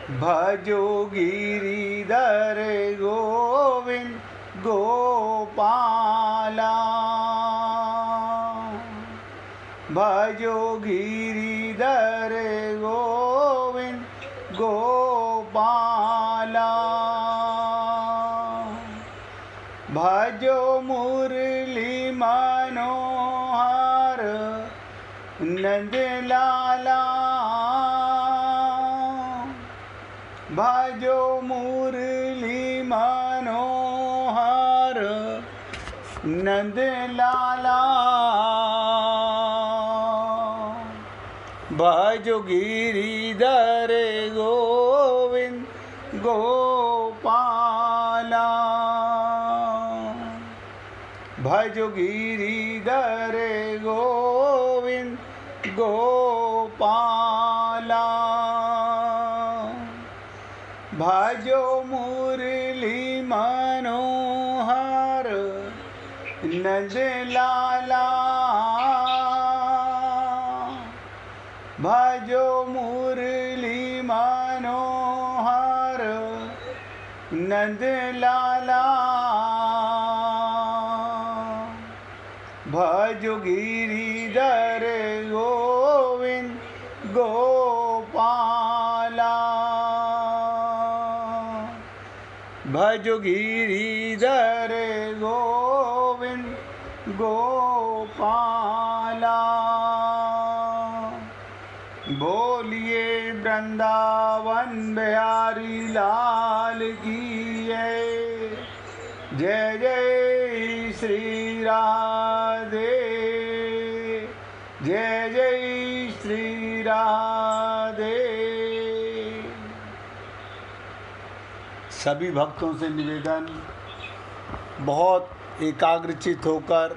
भजो गिरिधर गोविंद गोपाला। भजो गिरिधर गोविंद गोपाला। भजो मुरली मनोहर नंद लाला। भजो मुरली मनोहर नंद लाला। भजो गिरिधर गोविंद गोपाला। भजो गिरिधर गोविंद गोपाला। भजो मुरली मनोहर नंद लाला। भजो मुरली मनोहर नंद लाला। भजो गिरिधर गोविंद गोपाला। भजो गिरिधर गोविंद गोपाला। बोलिए वृंदावन बिहारी लाल की जय जय श्री राधे। जय जय श्री राधे। सभी भक्तों से निवेदन, बहुत एकाग्रचित होकर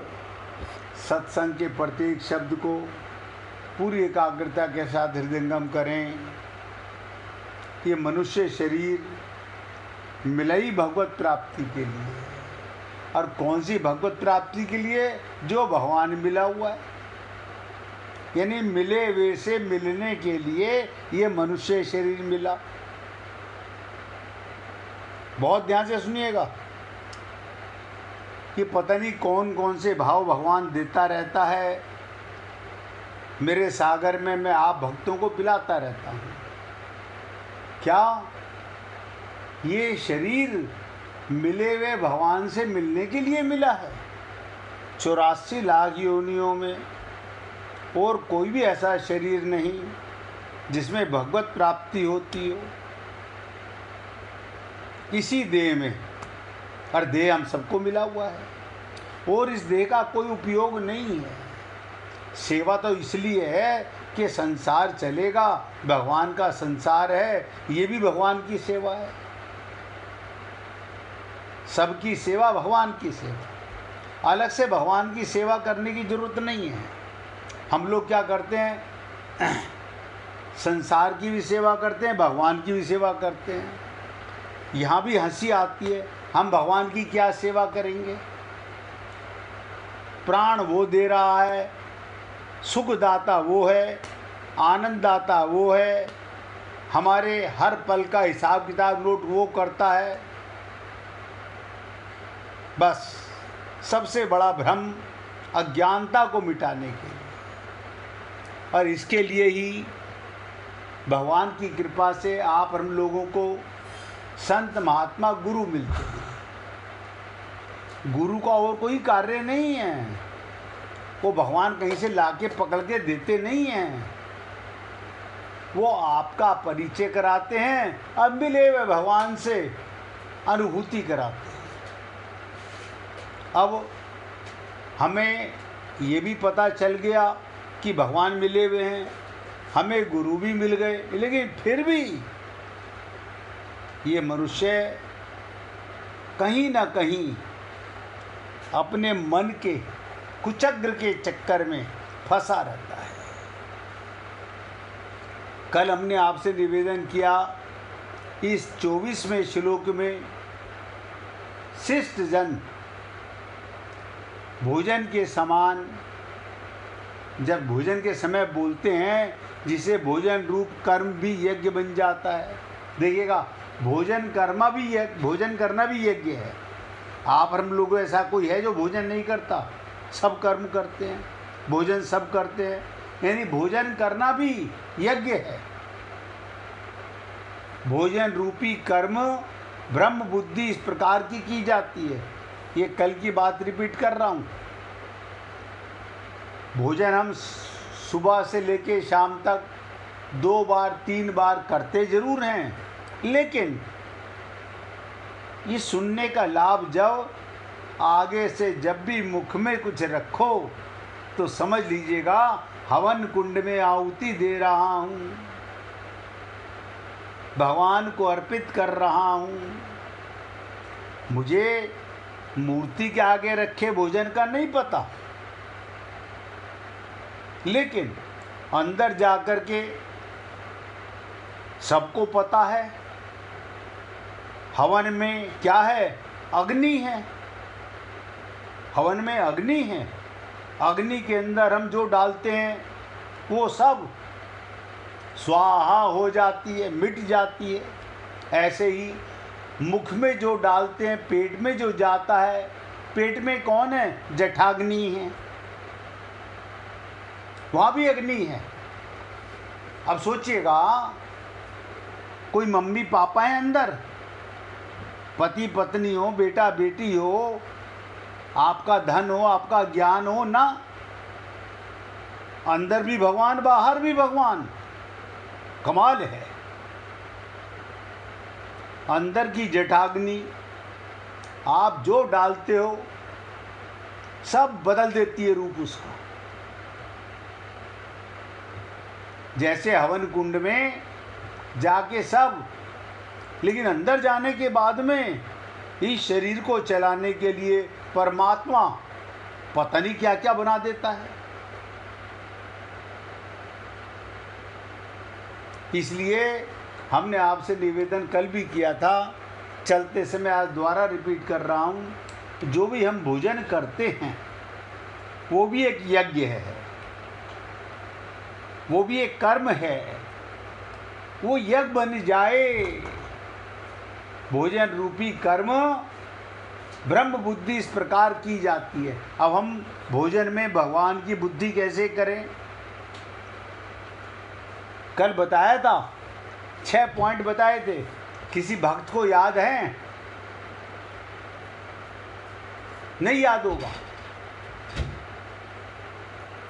सत्संग के प्रत्येक शब्द को पूरी एकाग्रता के साथ हृदयंगम करें। ये मनुष्य शरीर मिला ही भगवत प्राप्ति के लिए, और कौन सी भगवत प्राप्ति के लिए? जो भगवान मिला हुआ है, यानी मिले वे से मिलने के लिए ये मनुष्य शरीर मिला। बहुत ध्यान से सुनिएगा कि पता नहीं कौन कौन से भाव भगवान देता रहता है। मेरे सागर में मैं आप भक्तों को पिलाता रहता हूँ। क्या ये शरीर मिले हुए भगवान से मिलने के लिए मिला है? 84 लाख योनियों में और कोई भी ऐसा शरीर नहीं जिसमें भगवत प्राप्ति होती हो। इसी देह में, और देह हम सबको मिला हुआ है, और इस देह का कोई उपयोग नहीं है। सेवा तो इसलिए है कि संसार चलेगा, भगवान का संसार है, ये भी भगवान की सेवा है। सबकी सेवा भगवान की सेवा। अलग से भगवान की सेवा करने की जरूरत नहीं है। हम लोग क्या करते हैं? संसार की भी सेवा करते हैं, भगवान की भी सेवा करते हैं। यहाँ भी हंसी आती है, हम भगवान की क्या सेवा करेंगे? प्राण वो दे रहा है, सुख दाता वो है, आनंद दाता वो है, हमारे हर पल का हिसाब किताब नोट वो करता है। बस सबसे बड़ा भ्रम अज्ञानता को मिटाने के लिए, और इसके लिए ही भगवान की कृपा से आप हम लोगों को संत महात्मा गुरु मिलते हैं। गुरु का और कोई कार्य नहीं है। वो भगवान कहीं से लाके पकड़ के देते नहीं हैं। वो आपका परिचय कराते हैं, अब मिले हुए भगवान से अनुभूति कराते हैं। अब हमें ये भी पता चल गया कि भगवान मिले हुए हैं, हमें गुरु भी मिल गए, लेकिन फिर भी ये मनुष्य कहीं ना कहीं अपने मन के कुचक्र के चक्कर में फंसा रहता है। कल हमने आपसे निवेदन किया, इस 24वें श्लोक में शिष्ट जन भोजन के समान जब भोजन के समय बोलते हैं, जिसे भोजन रूप कर्म भी यज्ञ बन जाता है, देखिएगा, भोजन करना भी यज्ञ है। आप हम लोग ऐसा कोई है जो भोजन नहीं करता? सब कर्म करते हैं, भोजन सब करते हैं, यानी भोजन करना भी यज्ञ है। भोजन रूपी कर्म ब्रह्म बुद्धि इस प्रकार की जाती है। ये कल की बात रिपीट कर रहा हूँ। भोजन हम सुबह से लेके शाम तक 2 बार 3 बार करते जरूर हैं, लेकिन ये सुनने का लाभ जब आगे से जब भी मुख में कुछ रखो तो समझ लीजिएगा हवन कुंड में आहुति दे रहा हूँ, भगवान को अर्पित कर रहा हूँ। मुझे मूर्ति के आगे रखे भोजन का नहीं पता, लेकिन अंदर जाकर के सबको पता है हवन में क्या है, अग्नि है। हवन में अग्नि है, अग्नि के अंदर हम जो डालते हैं वो सब स्वाहा हो जाती है, मिट जाती है। ऐसे ही मुख में जो डालते हैं, पेट में जो जाता है, पेट में कौन है? जठाग्नि है, वहाँ भी अग्नि है। अब सोचिएगा, कोई मम्मी पापा है अंदर, पति पत्नी हो, बेटा बेटी हो, आपका धन हो, आपका ज्ञान हो ना, अंदर भी भगवान बाहर भी भगवान। कमाल है। अंदर की जठाग्नि आप जो डालते हो सब बदल देती है रूप उसका। जैसे हवन कुंड में जाके सब, लेकिन अंदर जाने के बाद में इस शरीर को चलाने के लिए परमात्मा पता नहीं क्या क्या बना देता है। इसलिए हमने आपसे निवेदन कल भी किया था, चलते समय आज दोबारा रिपीट कर रहा हूँ, जो भी हम भोजन करते हैं वो भी एक यज्ञ है, वो भी एक कर्म है। वो यज्ञ बन जाए। भोजन रूपी कर्म ब्रह्म बुद्धि इस प्रकार की जाती है। अब हम भोजन में भगवान की बुद्धि कैसे करें? कल बताया था, 6 पॉइंट बताए थे। किसी भक्त को याद है? नहीं याद होगा,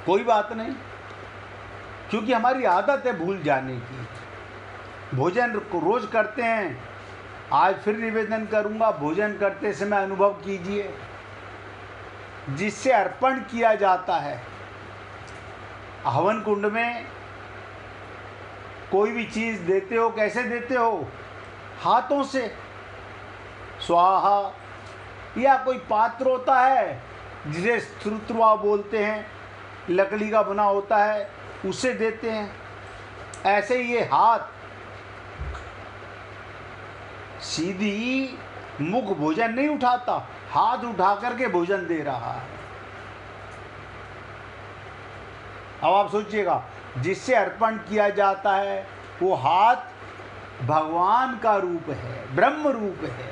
कोई बात नहीं, क्योंकि हमारी आदत है भूल जाने की। भोजन को रोज करते हैं। आज फिर निवेदन करूंगा, भोजन करते समय अनुभव कीजिए, जिससे अर्पण किया जाता है। हवन कुंड में कोई भी चीज़ देते हो, कैसे देते हो? हाथों से स्वाहा, या कोई पात्र होता है जिसे श्रुतवा बोलते हैं, लकड़ी का बना होता है, उसे देते हैं। ऐसे ही ये हाथ सीधी मुख भोजन नहीं उठाता, हाथ उठा करके भोजन दे रहा है। अब आप सोचिएगा, जिससे अर्पण किया जाता है वो हाथ भगवान का रूप है, ब्रह्म रूप है।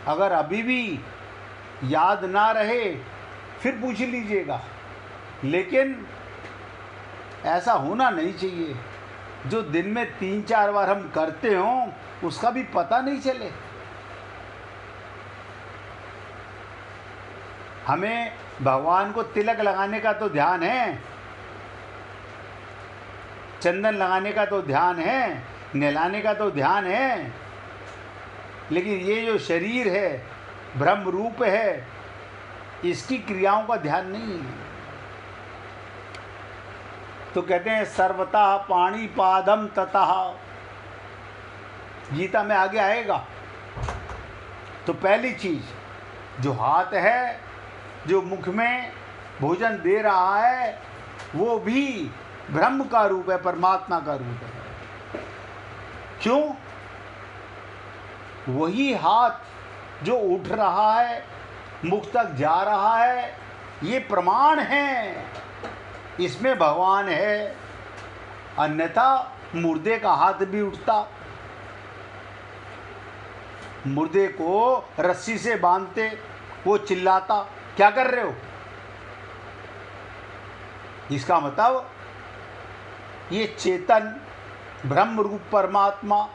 अगर अभी भी याद ना रहे फिर पूछ लीजिएगा, लेकिन ऐसा होना नहीं चाहिए जो दिन में 3-4 बार हम करते हों उसका भी पता नहीं चले। हमें भगवान को तिलक लगाने का तो ध्यान है, चंदन लगाने का तो ध्यान है, नहलाने का तो ध्यान है, लेकिन ये जो शरीर है ब्रह्म रूप है, इसकी क्रियाओं का ध्यान नहीं है। तो कहते हैं सर्वतः पाणिपादम ततः, गीता में आगे आएगा। तो पहली चीज जो हाथ है, जो मुख में भोजन दे रहा है, वो भी ब्रह्म का रूप है, परमात्मा का रूप है। क्यों? वही हाथ जो उठ रहा है, मुख तक जा रहा है, ये प्रमाण है, इसमें भगवान है। अन्यथा मुर्दे का हाथ भी उठता, मुर्दे को रस्सी से बांधते, वो चिल्लाता, क्या कर रहे हो? इसका मतलब ये चेतन ब्रह्म रूप परमात्मा,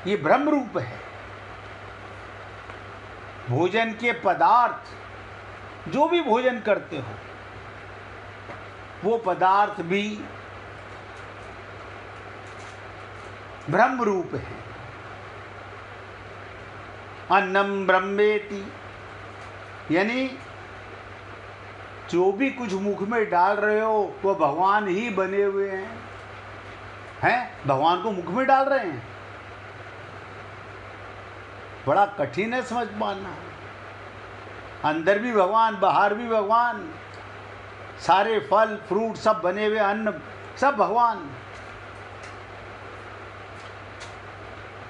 ये ब्रह्म रूप है। भोजन के पदार्थ, जो भी भोजन करते हो, वो पदार्थ भी ब्रह्म रूप है। अन्नम ब्रह्मेति, यानी जो भी कुछ मुख में डाल रहे हो वो भगवान ही बने हुए हैं, भगवान को मुख में डाल रहे हैं। बड़ा कठिन है समझ पाना। अंदर भी भगवान, बाहर भी भगवान, सारे फल फ्रूट सब बने हुए, अन्न सब भगवान।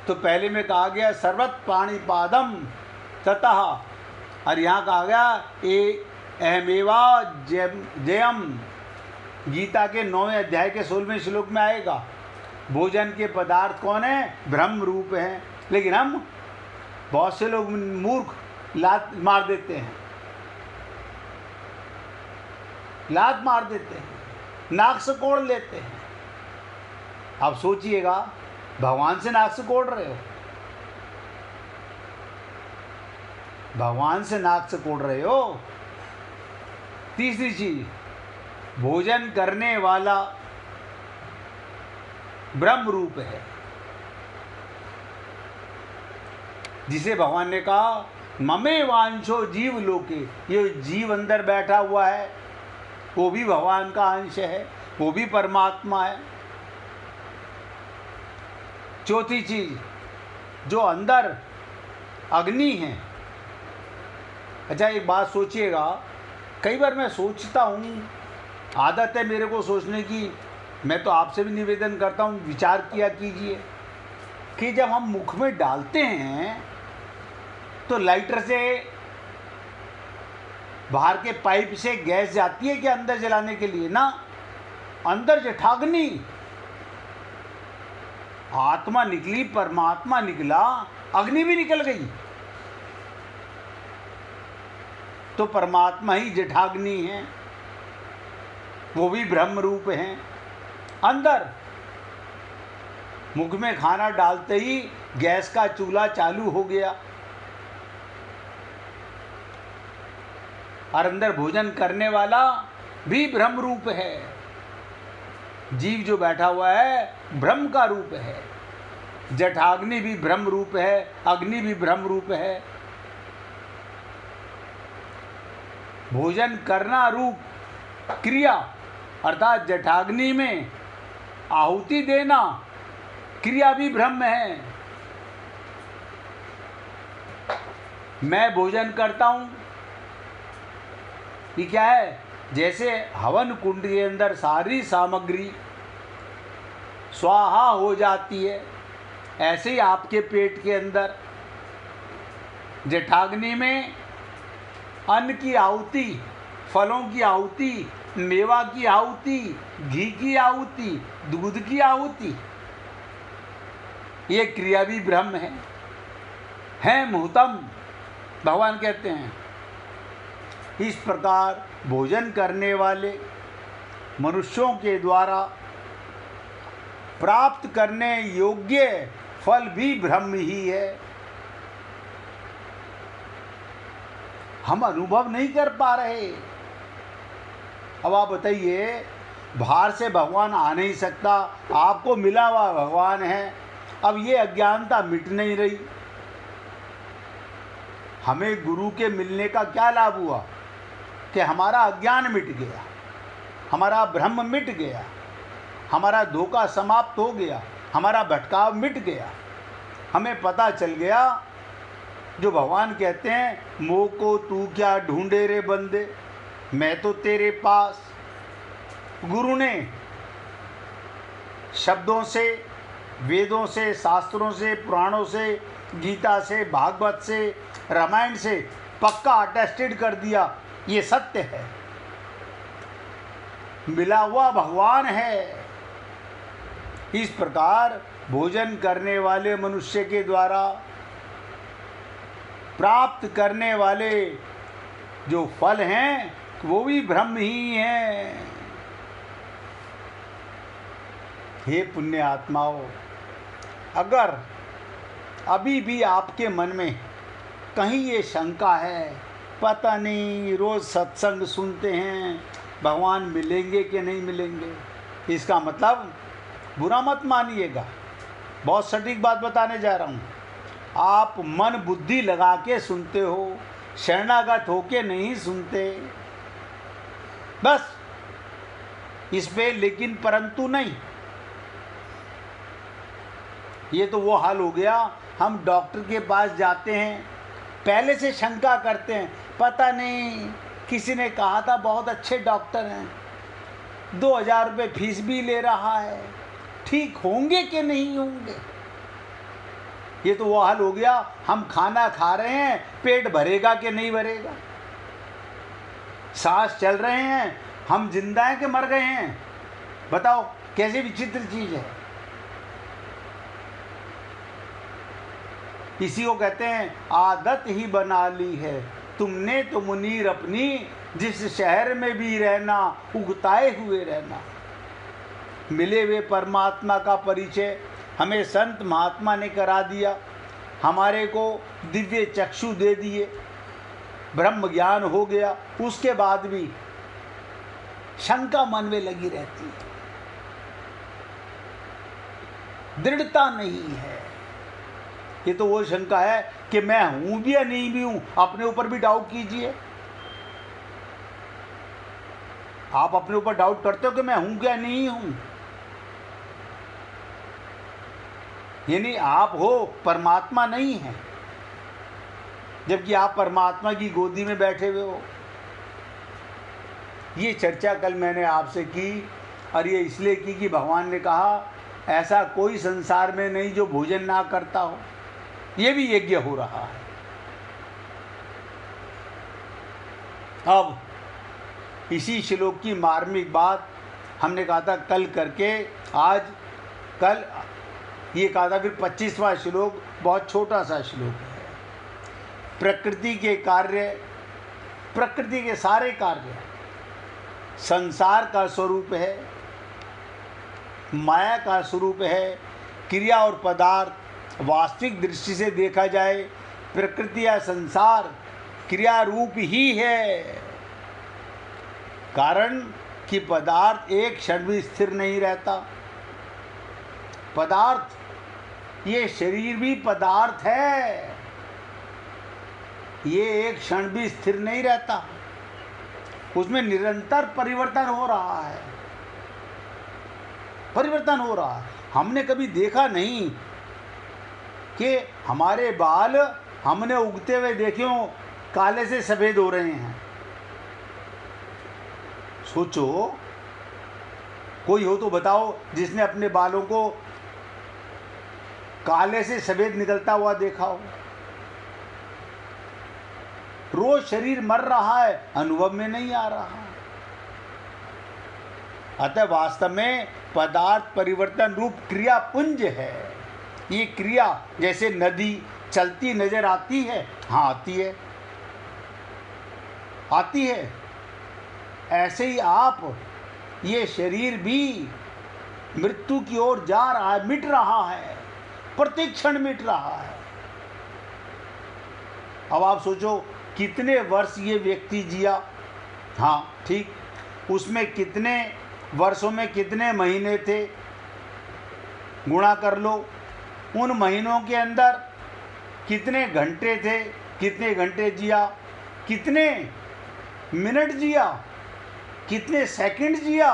तो पहले में कहा गया सर्वत पाणिपादम ततः, और यहाँ कहा गया अहमेवा जयम, गीता के 9वें अध्याय के 16वें श्लोक में आएगा। भोजन के पदार्थ कौन है? ब्रह्म रूप हैं। लेकिन हम बहुत से लोग मूर्ख लात मार देते हैं, लात मार देते हैं, नाक से कोड़ लेते हैं। आप सोचिएगा, भगवान से नाक से कोड़ रहे हो, भगवान से नाक से कोड़ रहे हो। तीसरी चीज, भोजन करने वाला ब्रह्म रूप है, जिसे भगवान ने कहा ममे वांछो जीव लोके, ये जीव अंदर बैठा हुआ है, वो भी भगवान का अंश है, वो भी परमात्मा है। चौथी चीज, जो अंदर अग्नि है। अच्छा एक बात सोचिएगा, कई बार मैं सोचता हूँ, आदत है मेरे को सोचने की, मैं तो आपसे भी निवेदन करता हूँ, विचार किया कीजिए कि जब हम मुख में डालते हैं तो लाइटर से, बाहर के पाइप से गैस जाती है क्या अंदर जलाने के लिए? ना, अंदर जठाग्नि, आत्मा निकली, परमात्मा निकला, अग्नि भी निकल गई, तो परमात्मा ही जठाग्नि है, वो भी ब्रह्म रूप है। अंदर मुख में खाना डालते ही गैस का चूल्हा चालू हो गया, और अंदर भोजन करने वाला भी ब्रह्म रूप है। जीव जो बैठा हुआ है ब्रह्म का रूप है, जठाग्नि भी ब्रह्म रूप है, अग्नि भी ब्रह्म रूप है। भोजन करना रूप क्रिया, अर्थात जठाग्नि में आहुति देना क्रिया भी ब्रह्म है। मैं भोजन करता हूँ, ये क्या है? जैसे हवन कुंड के अंदर सारी सामग्री स्वाहा हो जाती है, ऐसे ही आपके पेट के अंदर जठाग्नि में अन्न की आहुति, फलों की आहुति, मेवा की आहुति, घी की आहुति, दूध की आहुति, ये क्रिया भी ब्रह्म है मुहतम, भगवान कहते हैं। इस प्रकार भोजन करने वाले मनुष्यों के द्वारा प्राप्त करने योग्य फल भी ब्रह्म ही है। हम अनुभव नहीं कर पा रहे। अब आप बताइए, बाहर से भगवान आ नहीं सकता, आपको मिला हुआ भगवान है, अब ये अज्ञानता मिट नहीं रही। हमें गुरु के मिलने का क्या लाभ हुआ कि हमारा अज्ञान मिट गया, हमारा भ्रम मिट गया, हमारा धोखा समाप्त हो गया, हमारा भटकाव मिट गया। हमें पता चल गया, जो भगवान कहते हैं, मोह को तू क्या ढूंढे रे बंदे, मैं तो तेरे पास। गुरु ने शब्दों से, वेदों से, शास्त्रों से, पुराणों से, गीता से, भागवत से, रामायण से पक्का अटेस्टेड कर दिया, ये सत्य है। मिला हुआ भगवान है। इस प्रकार भोजन करने वाले मनुष्य के द्वारा प्राप्त करने वाले जो फल हैं वो भी ब्रह्म ही हैं। हे पुण्य आत्माओं, अगर अभी भी आपके मन में कहीं ये शंका है, पता नहीं रोज़ सत्संग सुनते हैं, भगवान मिलेंगे कि नहीं मिलेंगे, इसका मतलब बुरा मत मानिएगा। बहुत सटीक बात बताने जा रहा हूँ। आप मन बुद्धि लगा के सुनते हो, शरणागत होके नहीं सुनते, बस इस पे लेकिन परंतु नहीं। ये तो वो हाल हो गया, हम डॉक्टर के पास जाते हैं, पहले से शंका करते हैं, पता नहीं किसी ने कहा था बहुत अच्छे डॉक्टर हैं, 2000 रुपये फीस भी ले रहा है, ठीक होंगे कि नहीं होंगे। ये तो वो हाल हो गया, हम खाना खा रहे हैं, पेट भरेगा कि नहीं भरेगा, सांस चल रहे हैं, हम जिंदा हैं कि मर गए हैं, बताओ कैसे विचित्र चीज़ है। इसी को कहते हैं आदत ही बना ली है तुमने तो मुनीर अपनी, जिस शहर में भी रहना उगताए हुए रहना। मिले हुए परमात्मा का परिचय हमें संत महात्मा ने करा दिया, हमारे को दिव्य चक्षु दे दिए, ब्रह्म ज्ञान हो गया, उसके बाद भी शंका मन में लगी रहती है, दृढ़ता नहीं है। ये तो वो शंका है कि मैं हूं भी या नहीं भी हूं। अपने ऊपर भी डाउट कीजिए। आप अपने ऊपर डाउट करते हो कि मैं हूं क्या नहीं हूं। यानी आप हो, परमात्मा नहीं है, जबकि आप परमात्मा की गोदी में बैठे हुए हो। ये चर्चा कल मैंने आपसे की, और ये इसलिए की कि भगवान ने कहा ऐसा कोई संसार में नहीं जो भोजन ना करता हो। ये भी यज्ञ हो रहा है। अब इसी श्लोक की मार्मिक बात हमने कहा था कल करके, आज कल ये कहा था, फिर 25वां श्लोक बहुत छोटा सा श्लोक है। प्रकृति के कार्य, प्रकृति के सारे कार्य संसार का स्वरूप है, माया का स्वरूप है। क्रिया और पदार्थ वास्तविक दृष्टि से देखा जाए, प्रकृति या संसार क्रिया रूप ही है। कारण कि पदार्थ एक क्षण भी स्थिर नहीं रहता। पदार्थ, ये शरीर भी पदार्थ है, ये एक क्षण भी स्थिर नहीं रहता, उसमें निरंतर परिवर्तन हो रहा है, परिवर्तन हो रहा है। हमने कभी देखा नहीं कि हमारे बाल हमने उगते हुए देखे हो काले से सफ़ेद हो रहे हैं। सोचो, कोई हो तो बताओ जिसने अपने बालों को काले से सफ़ेद निकलता हुआ देखा हो। रोज शरीर मर रहा है, अनुभव में नहीं आ रहा। अतः वास्तव में पदार्थ परिवर्तन रूप क्रिया पुंज है। ये क्रिया जैसे नदी चलती नजर आती है, हाँ आती है, आती है, ऐसे ही आप, ये शरीर भी मृत्यु की ओर जा रहा है, मिट रहा है, प्रत्येक क्षण मिट रहा है। अब आप सोचो कितने वर्ष ये व्यक्ति जिया, हाँ ठीक, उसमें कितने वर्षों में कितने महीने थे, गुणा कर लो। उन महीनों के अंदर कितने घंटे थे, कितने घंटे जिया, कितने मिनट जिया, कितने सेकंड जिया।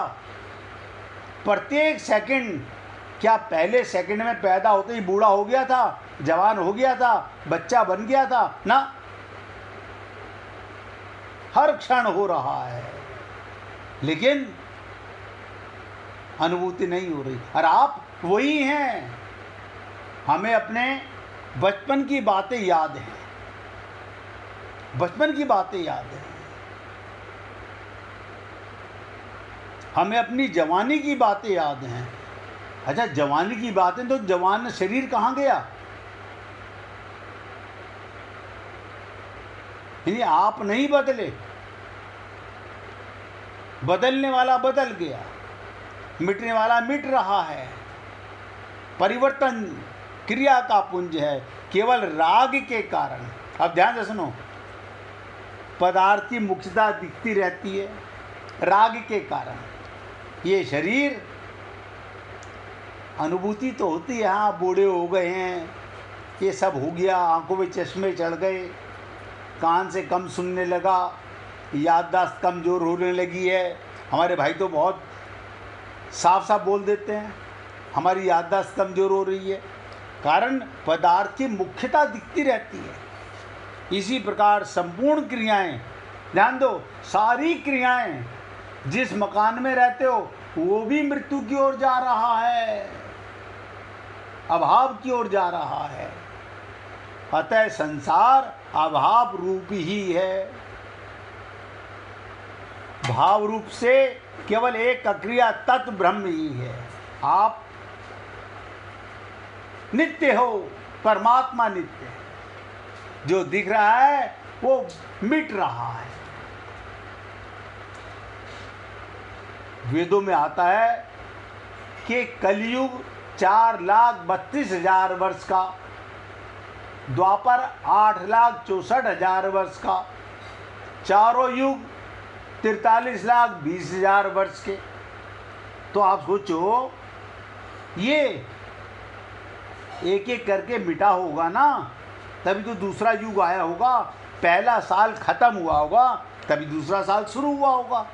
प्रत्येक सेकंड, क्या पहले सेकंड में पैदा होते ही बूढ़ा हो गया था, जवान हो गया था, बच्चा बन गया था? ना, हर क्षण हो रहा है, लेकिन अनुभूति नहीं हो रही। और आप वही हैं। हमें अपने बचपन की बातें याद हैं, बचपन की बातें याद हैं। हमें अपनी जवानी की बातें याद हैं। अच्छा, जवानी की बातें, तो जवान शरीर कहाँ गया? यानी आप नहीं बदले, बदलने वाला बदल गया, मिटने वाला मिट रहा है। परिवर्तन क्रिया का पुंज है, केवल राग के कारण। अब ध्यान से सुनो, पदार्थ की मुख्यता दिखती रहती है राग के कारण। ये शरीर अनुभूति तो होती है, हाँ बूढ़े हो गए हैं, ये सब हो गया, आंखों में चश्मे चढ़ गए, कान से कम सुनने लगा, याददाश्त कमज़ोर होने लगी है। हमारे भाई तो बहुत साफ साफ बोल देते हैं, हमारी याददाश्त कमज़ोर हो रही है, कारण पदार्थ की मुख्यता दिखती रहती है। इसी प्रकार संपूर्ण क्रियाएं, ध्यान दो, सारी क्रियाएं, जिस मकान में रहते हो वो भी मृत्यु की ओर जा रहा है, अभाव की ओर जा रहा है। अतः संसार अभाव रूप ही है। भाव रूप से केवल एक अक्रिया तत्व ब्रह्म ही है। आप नित्य हो, परमात्मा नित्य है। जो दिख रहा है वो मिट रहा है। वेदों में आता है कि कलयुग 4,32,000 वर्ष का, द्वापर 8,64,000 वर्ष का, चारों युग 43,20,000 वर्ष के। तो आप सोचो, ये एक एक करके मिटा होगा ना, तभी तो दूसरा युग आया होगा। पहला साल खत्म हुआ होगा, तभी दूसरा साल शुरू हुआ होगा।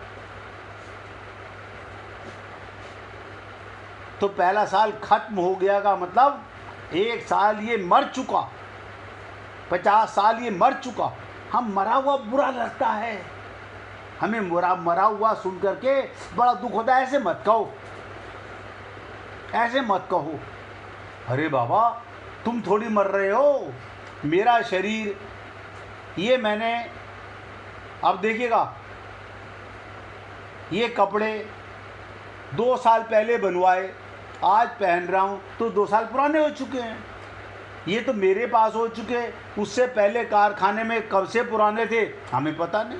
तो पहला साल खत्म हो गया का मतलब एक साल ये मर चुका, 50 साल ये मर चुका। हम मरा हुआ बुरा लगता है, हमें मरा हुआ सुन करके बड़ा दुख होता है। ऐसे मत कहो, ऐसे मत कहो। अरे बाबा, तुम थोड़ी मर रहे हो, मेरा शरीर ये मैंने, अब देखिएगा, ये कपड़े 2 साल पहले बनवाए, आज पहन रहा हूँ तो 2 साल पुराने हो चुके हैं। ये तो मेरे पास हो चुके, उससे पहले कारखाने में कब से पुराने थे हमें पता नहीं।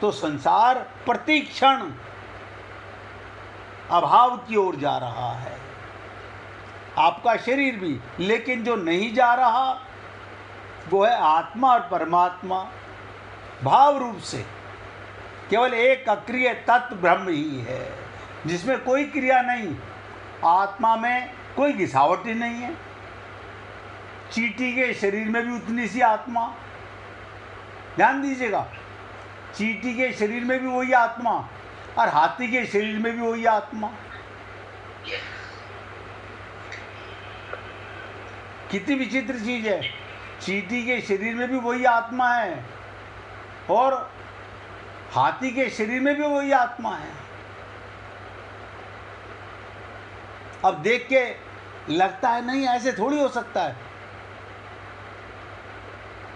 तो संसार प्रति क्षण अभाव की ओर जा रहा है, आपका शरीर भी। लेकिन जो नहीं जा रहा वो है आत्मा और परमात्मा, भाव रूप से केवल एक अक्रिय तत्व ब्रह्म ही है, जिसमें कोई क्रिया नहीं। आत्मा में कोई घिसावट ही नहीं है। चींटी के शरीर में भी उतनी सी आत्मा, ध्यान दीजिएगा, चींटी के शरीर में भी वही आत्मा और हाथी के शरीर में भी वही आत्मा। कितनी विचित्र चीज है, चींटी के शरीर में भी वही आत्मा है और हाथी के शरीर में भी वही आत्मा है। अब देख के लगता है नहीं, ऐसे थोड़ी हो सकता है,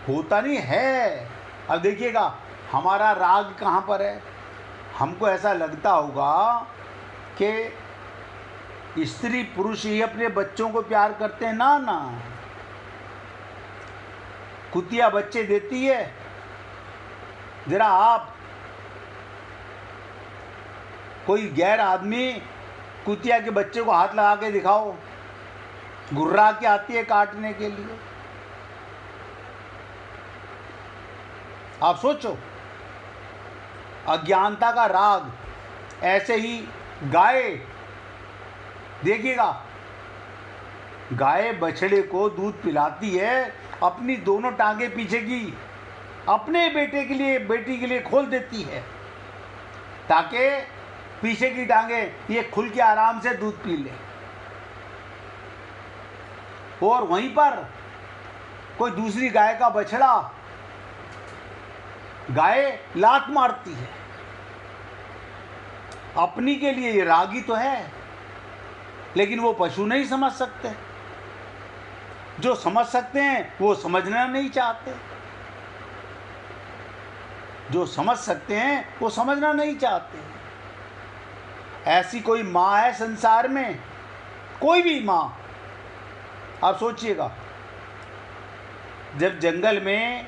होता नहीं है। अब देखिएगा, हमारा राग कहाँ पर है। हमको ऐसा लगता होगा कि स्त्री पुरुष ही अपने बच्चों को प्यार करते हैं। ना ना, कुतिया बच्चे देती है। जरा आप कोई गैर आदमी कुतिया के बच्चे को हाथ लगा के दिखाओ, घुर्रा के आती है काटने के लिए। आप सोचो, अज्ञानता का राग। ऐसे ही गाय, देखिएगा, गाय बछड़े को दूध पिलाती है, अपनी दोनों टांगे पीछे की अपने बेटे के लिए, बेटी के लिए खोल देती है, ताकि पीछे की टांगे ये खुल के आराम से दूध पी ले। और वहीं पर कोई दूसरी गाय का बछड़ा, गाय लात मारती है। अपनी के लिए ये रागी तो है, लेकिन वो पशु नहीं समझ सकते। जो समझ सकते हैं वो समझना नहीं चाहते। जो समझ सकते हैं वो समझना नहीं चाहते। ऐसी कोई माँ है संसार में, कोई भी माँ, आप सोचिएगा, जब जंगल में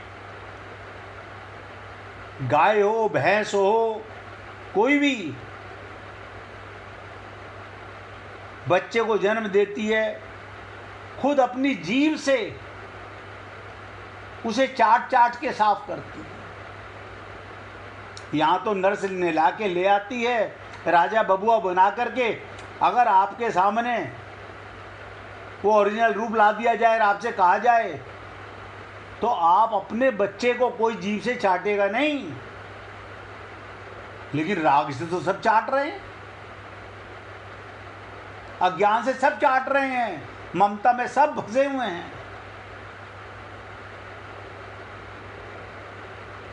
गाय हो, भैंस हो, कोई भी बच्चे को जन्म देती है, खुद अपनी जीभ से उसे चाट चाट के साफ करती है। यहाँ तो नर्स नहला के ले आती है, राजा बबुआ बना करके। अगर आपके सामने वो ओरिजिनल रूप ला दिया जाए और आपसे कहा जाए तो आप अपने बच्चे को कोई जीभ से चाटेगा नहीं, लेकिन राग से तो सब चाट रहे हैं, अज्ञान से सब चाट रहे हैं, ममता में सब फंसे हुए हैं।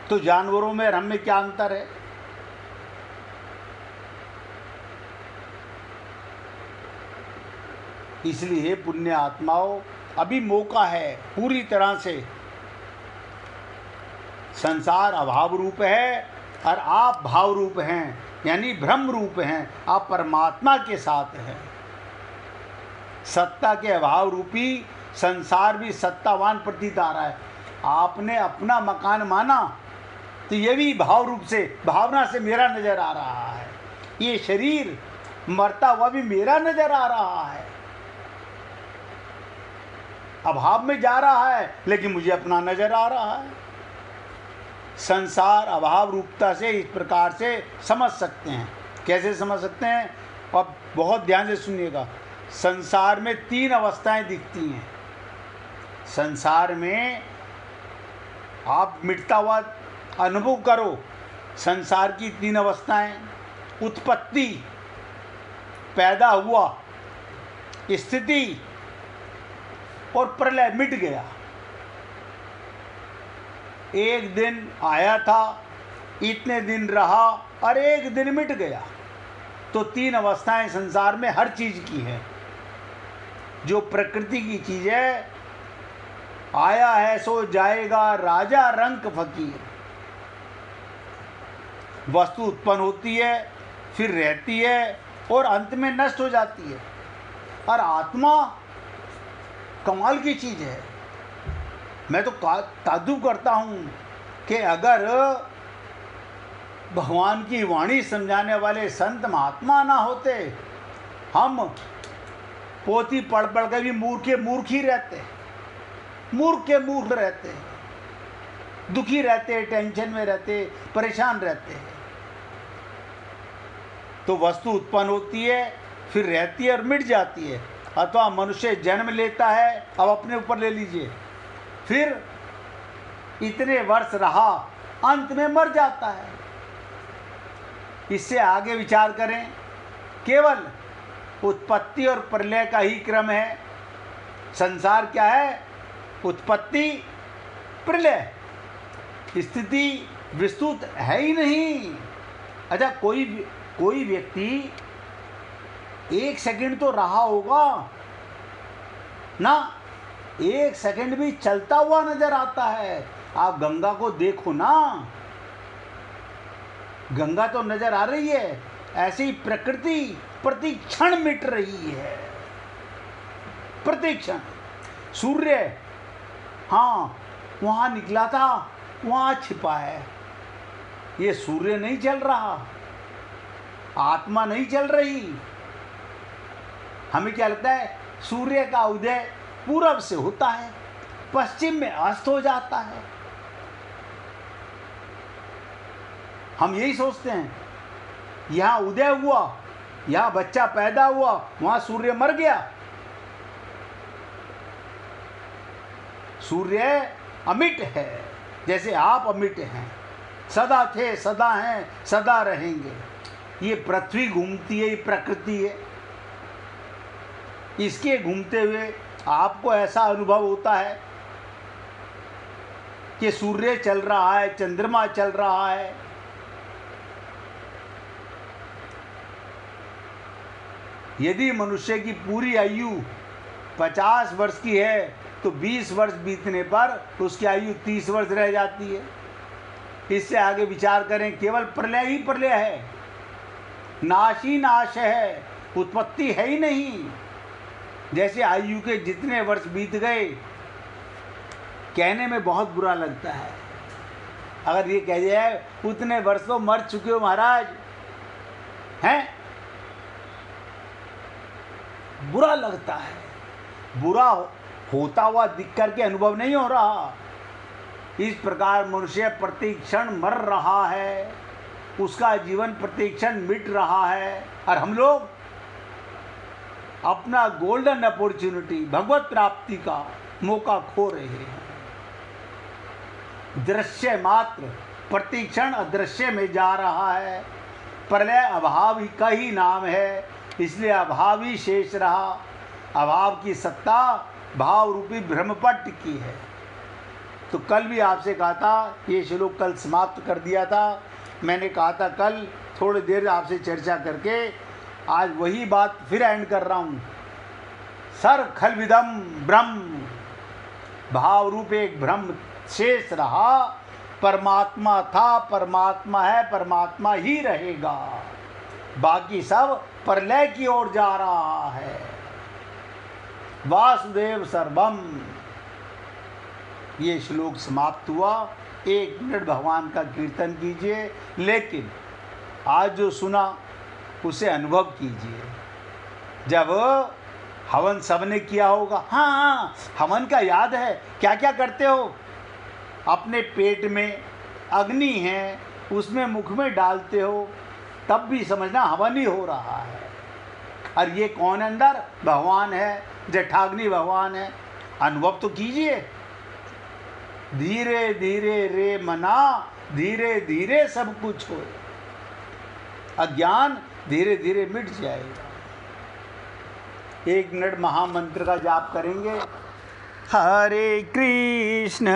तो जानवरों में और हम में क्या अंतर है? इसलिए पुण्य आत्माओं, अभी मौका है पूरी तरह से। संसार अभाव रूप है और आप भाव रूप हैं, यानी ब्रह्म रूप हैं, आप परमात्मा के साथ हैं। सत्ता के अभाव रूपी संसार भी सत्तावान प्रतीत आ रहा है। आपने अपना मकान माना तो ये भी भाव रूप से, भावना से मेरा नजर आ रहा है। ये शरीर मरता हुआ भी मेरा नजर आ रहा है, अभाव में जा रहा है, लेकिन मुझे अपना नजर आ रहा है। संसार अभाव रूपता से इस प्रकार से समझ सकते हैं। कैसे समझ सकते हैं? अब बहुत ध्यान से सुनिएगा। संसार में 3 अवस्थाएं दिखती हैं। संसार में आप मिटता हुआ अनुभव करो। संसार की 3 अवस्थाएं: उत्पत्ति, पैदा हुआ, स्थिति और प्रलय, मिट गया। एक दिन आया था, इतने दिन रहा और एक दिन मिट गया। तो 3 अवस्थाएं संसार में हर चीज की है। जो प्रकृति की चीज है, आया है सो जाएगा, राजा रंक फकीर। वस्तु उत्पन्न होती है, फिर रहती है और अंत में नष्ट हो जाती है। और आत्मा कमाल की चीज है। मैं तो ताज्जुब करता हूँ कि अगर भगवान की वाणी समझाने वाले संत महात्मा ना होते, हम पोथी पढ़ पढ़ के भी मूर्ख के मूर्ख ही रहते, मूर्ख के मूर्ख रहते, दुखी रहते, टेंशन में रहते, परेशान रहते। तो वस्तु उत्पन्न होती है, फिर रहती है और मिट जाती है। अथवा मनुष्य जन्म लेता है, अब अपने ऊपर ले लीजिए, फिर इतने वर्ष रहा, अंत में मर जाता है। इससे आगे विचार करें, केवल उत्पत्ति और प्रलय का ही क्रम है। संसार क्या है? उत्पत्ति, प्रलय, स्थिति विस्तृत है ही नहीं। अच्छा, कोई व्यक्ति 1 सेकंड तो रहा होगा ना, 1 सेकंड भी चलता हुआ नजर आता है। आप गंगा को देखो ना, गंगा तो नजर आ रही है। ऐसी ही प्रकृति प्रति क्षण मिट रही है, प्रति क्षण। सूर्य, हाँ, वहां निकला था, वहां छिपा है। ये सूर्य नहीं चल रहा, आत्मा नहीं चल रही। हमें क्या लगता है? सूर्य का उदय पूरब से होता है, पश्चिम में अस्त हो जाता है। हम यही सोचते हैं, यहाँ उदय हुआ, यहाँ बच्चा पैदा हुआ, वहां सूर्य मर गया। सूर्य अमिट है, जैसे आप अमिट हैं, सदा थे, सदा हैं, सदा रहेंगे। ये पृथ्वी घूमती है, ये प्रकृति है। इसके घूमते हुए आपको ऐसा अनुभव होता है कि सूर्य चल रहा है, चंद्रमा चल रहा है। यदि मनुष्य की पूरी आयु 50 वर्ष की है तो 20 वर्ष बीतने पर उसकी आयु 30 वर्ष रह जाती है। इससे आगे विचार करें, केवल प्रलय ही प्रलय है, नाश ही नाश है, उत्पत्ति है ही नहीं। जैसे आयु के जितने वर्ष बीत गए, कहने में बहुत बुरा लगता है। अगर ये कह जाए उतने वर्ष तो मर चुके हो महाराज, हैं, बुरा लगता है। बुरा होता हुआ दिख करके अनुभव नहीं हो रहा। इस प्रकार मनुष्य प्रतिक्षण मर रहा है, उसका जीवन प्रतिक्षण मिट रहा है, और हम लोग अपना गोल्डन अपॉर्चुनिटी, भगवत प्राप्ति का मौका खो रहे हैं। दृश्य मात्र प्रतिक्षण अदृश्य में जा रहा है। प्रलय अभाव ही का ही नाम है, इसलिए अभाव ही शेष रहा। अभाव की सत्ता भाव रूपी भ्रम पर टिकी है। तो कल भी आपसे कहा था, ये श्लोक कल समाप्त कर दिया था। मैंने कहा था कल थोड़ी देर आपसे चर्चा करके आज वही बात फिर एंड कर रहा हूँ। सर खलविदम ब्रह्म, भाव रूप एक भ्रम शेष रहा। परमात्मा था, परमात्मा है, परमात्मा ही रहेगा। बाकी सब प्रलय की ओर जा रहा है। वासुदेव सर्वम, ये श्लोक समाप्त हुआ। 1 मिनट भगवान का कीर्तन कीजिए, लेकिन आज जो सुना उसे अनुभव कीजिए। जब हवन सबने किया होगा, हाँ हवन का याद है, क्या क्या करते हो? अपने पेट में अग्नि है, उसमें मुख में डालते हो, तब भी समझना हवन ही हो रहा है। और ये कौन अंदर? भगवान है, जठाग्नि भगवान है। अनुभव तो कीजिए। धीरे धीरे रे मना, धीरे धीरे सब कुछ हो, अज्ञान धीरे धीरे मिट जाएगा। 1 मिनट महामंत्र का जाप करेंगे। हरे कृष्ण